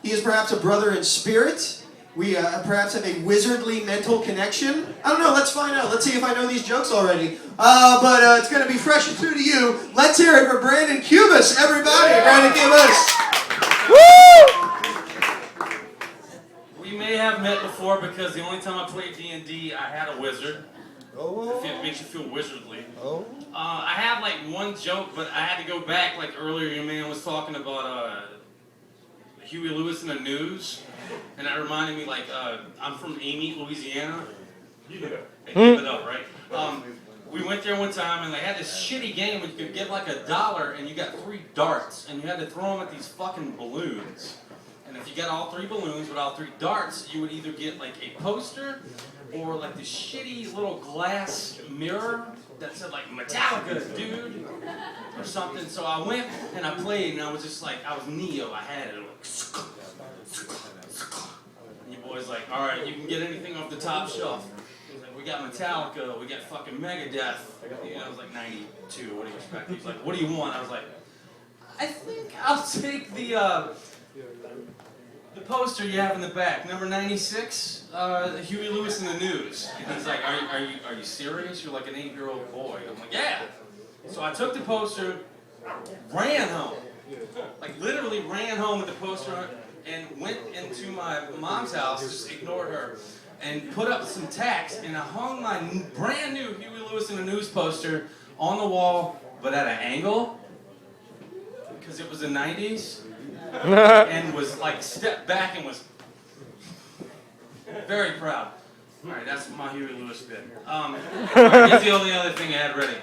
He is perhaps a brother in spirit. We perhaps have a wizardly mental connection. I don't know, let's find out. Let's see if I know these jokes already. But it's going to be fresh and true to you. Let's hear it for Brandon Cubas, everybody. Brandon Cubas. Woo! We may have met before because the only time I played D&D, I had a wizard. Oh. If it makes you feel wizardly. Oh. I have like one joke, but I had to go back. Like earlier, your man was talking about Huey Lewis in the news, and that reminded me like I'm from Amite, Louisiana. Yeah. Give it up, right? We went there one time, and they had this shitty game where you could get like $1, and you got 3 darts, and you had to throw them at these fucking balloons. And if you got all 3 balloons with all 3 darts, you would either get like a poster or like this shitty little glass mirror that said like Metallica, dude, or something. So I went and I played, and I was just like, I was Neo. I had it. Like, and your boy's like, all right, you can get anything off the top shelf. He's like, we got Metallica, we got fucking Megadeth. You know, I was like 92. What do you expect? He's like, what do you want? I was like, I think I'll take the poster you have in the back, number 96, Huey Lewis in the News. And he's like, are you serious? You're like an 8-year-old boy. I'm like, yeah. So I took the poster, ran home, like literally ran home with the poster on it, and went into my mom's house, just ignored her, and put up some tacks, and I hung my brand new Huey Lewis in the News poster on the wall, but at an angle, because it was the 90s. And was like stepped back and was very proud. All right, that's my Huey Lewis bit. Here's the only other thing I had ready.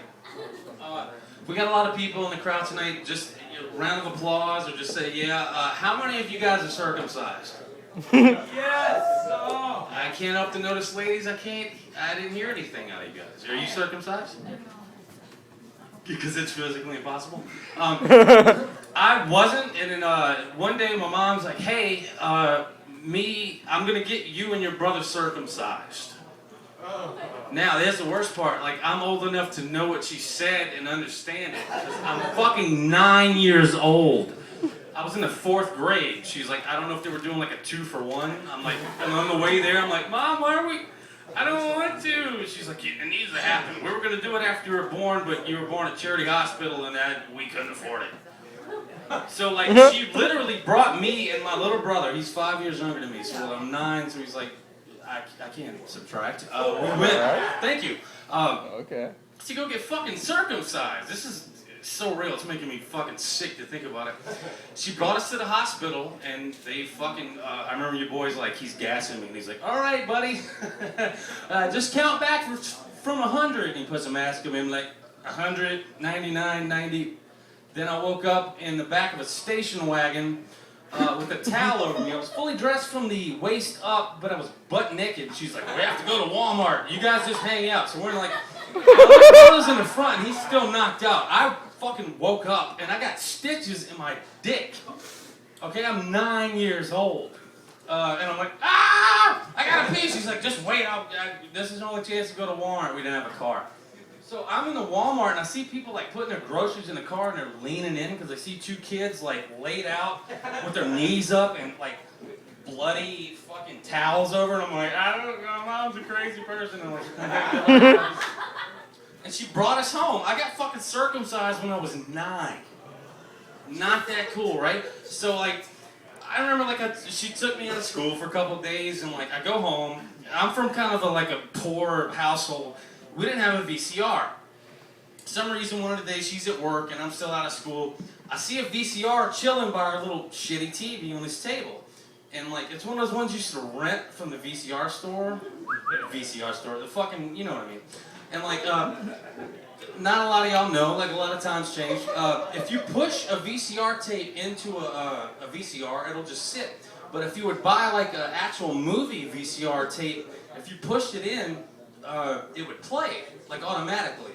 We got a lot of people in the crowd tonight. Just a round of applause or just say yeah. How many of you guys are circumcised? Yes. Oh. I can't help to notice, ladies. I didn't hear anything out of you guys. Are you circumcised? Because it's physically impossible. I wasn't, and then one day my mom's like, hey, I'm gonna get you and your brother circumcised. Now, there's the worst part. Like, I'm old enough to know what she said and understand it. I'm fucking 9 years old. I was in the 4th grade. She's like, I don't know if they were doing like a 2-for-1. I'm like, and on the way there, I'm like, Mom, why are we... I don't want to. She's like, it needs to happen. We were going to do it after you were born, but you were born at Charity Hospital and that we couldn't afford it. So, like, she literally brought me and my little brother. He's 5 years younger than me, so I'm 9, so he's like, I can't subtract. We went. Thank you. Okay. To go get fucking circumcised. This is so real. It's making me fucking sick to think about it. She brought us to the hospital, and they fucking, I remember your boy's like, he's gassing me, and he's like, all right, buddy, just count back from 100. And he puts a mask on me, I'm like, 100, 99, 90. Then I woke up in the back of a station wagon with a towel over me. I was fully dressed from the waist up, but I was butt naked. She's like, we have to go to Walmart. You guys just hang out. So we're like, my brother's in the front, and he's still knocked out. I fucking woke up, and I got stitches in my dick. Okay, I'm 9 years old. And I'm like, I gotta pee. She's like, just wait, this is the only chance to go to Walmart. We didn't have a car. So I'm in the Walmart, and I see people like putting their groceries in the car, and they're leaning in, because I see 2 kids like laid out with their knees up, and like bloody fucking towels over, and I'm like, I don't know, Mom's a crazy person. And I'm like, and she brought us home. I got fucking circumcised when I was 9. Not that cool, right? So like, I remember like she took me out of school for a couple of days, and like I go home. I'm from kind of a poor household. We didn't have a VCR. For some reason, one of the days she's at work and I'm still out of school. I see a VCR chilling by our little shitty TV on this table. And like, it's one of those ones you used to rent from the VCR store. The fucking, you know what I mean. And like, not a lot of y'all know, like a lot of times change. If you push a VCR tape into a VCR, it'll just sit. But if you would buy like an actual movie VCR tape, if you pushed it in, it would play, like automatically.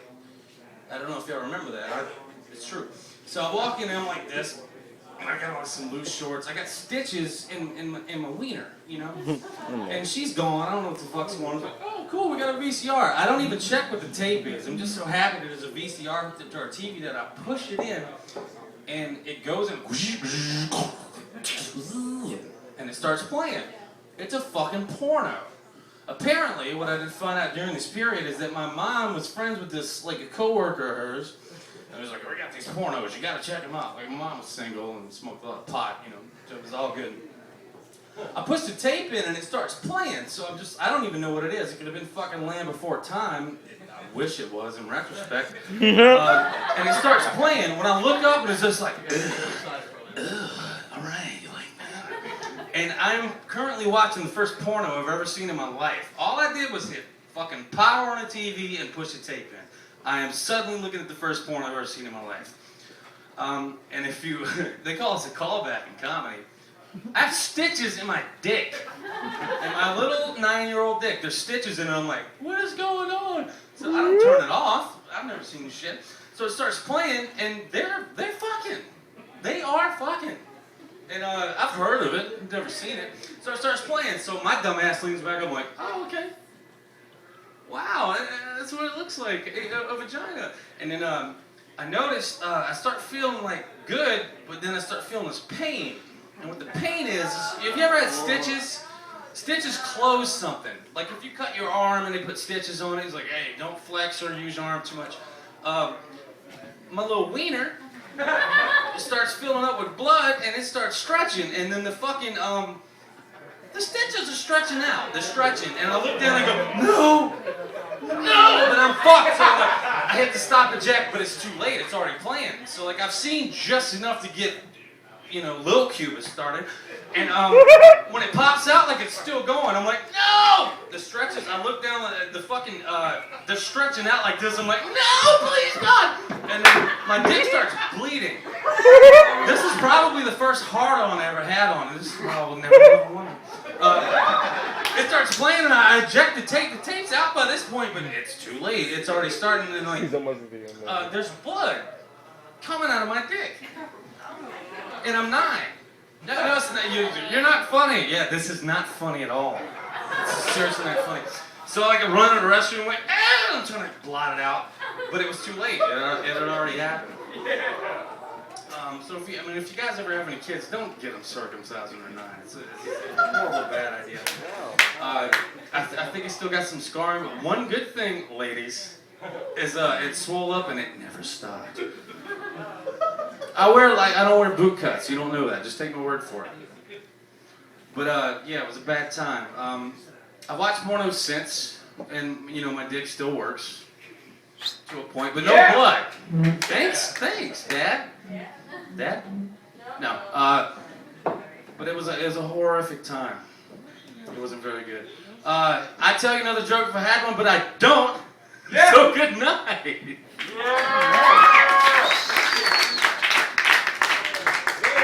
I don't know if y'all remember that. It's true. So I walk in and I'm like this, and I got on some loose shorts. I got stitches in my wiener, you know? And she's gone. I don't know what the fuck's going on. I was like, oh, cool, we got a VCR. I don't even check what the tape is. I'm just so happy that there's a VCR hooked to our TV that I push it in, and it goes and and it starts playing. It's a fucking porno. Apparently, what I did find out during this period is that my mom was friends with this, like a coworker of hers, and was like, "We got these pornos, you gotta check them out." Like, my mom was single and smoked a lot of pot, you know, so it was all good. I push the tape in and it starts playing, so I don't even know what it is. It could have been fucking Land Before Time. I wish it was, in retrospect. And it starts playing. When I look up, and it's just like, all right, you like that? And I'm currently watching the first porno I've ever seen in my life. All I did was hit fucking power on a TV and push the tape in. I am suddenly looking at the first porno I've ever seen in my life. And if you, they call us a callback in comedy. I have stitches in my dick. In my little 9-year-old dick, there's stitches in it. I'm like, what is going on? So I don't turn it off. I've never seen this shit. So it starts playing, and they're fucking. They are fucking. And I've heard of it, I've never seen it. So it starts playing. So my dumb ass leans back. I'm like, oh, okay. Wow, that's what it looks like, a vagina. And then I noticed I start feeling like good, but then I start feeling this pain. And what the pain is, have you ever had stitches? Stitches close something. Like if you cut your arm and they put stitches on it, it's like, hey, don't flex or use your arm too much. My little wiener starts filling up with blood and it starts stretching, and then the fucking, the stitches are stretching out. They're stretching, and I look down and I go, no! No! And I'm fucked. So I hit the stop eject, but it's too late. It's already playing. So like I've seen just enough to get, you know, Lil Cubas started, and when it pops out like it's still going, I'm like, no! The stretches, I look down the fucking, they're stretching out like this, I'm like, no, please God! And then my dick starts bleeding. This is probably the first hard-on I ever had on it. This is why I will never have one. It starts playing and I eject the tape. The tape's out by this point, but it's too late. It's already starting and like, there's blood coming out of my dick. And I'm 9. No, it's not, you're not funny. Yeah, this is not funny at all. This is seriously not funny. So I could run to the restroom and went, I'm trying to blot it out, but it was too late. It had already happened. So if you guys ever have any kids, don't get them circumcised when they're 9. It's a horrible bad idea. I think it's still got some scarring, but one good thing, ladies, is it swole up and it never stopped. I don't wear boot cuts. You don't know that. Just take my word for it. But yeah, it was a bad time. I've watched pornos since, and you know my dick still works to a point, but no blood. Thanks, Dad. Dad? No. But it was a horrific time. It wasn't very good. I'd tell you another joke if I had one, but I don't. So good night.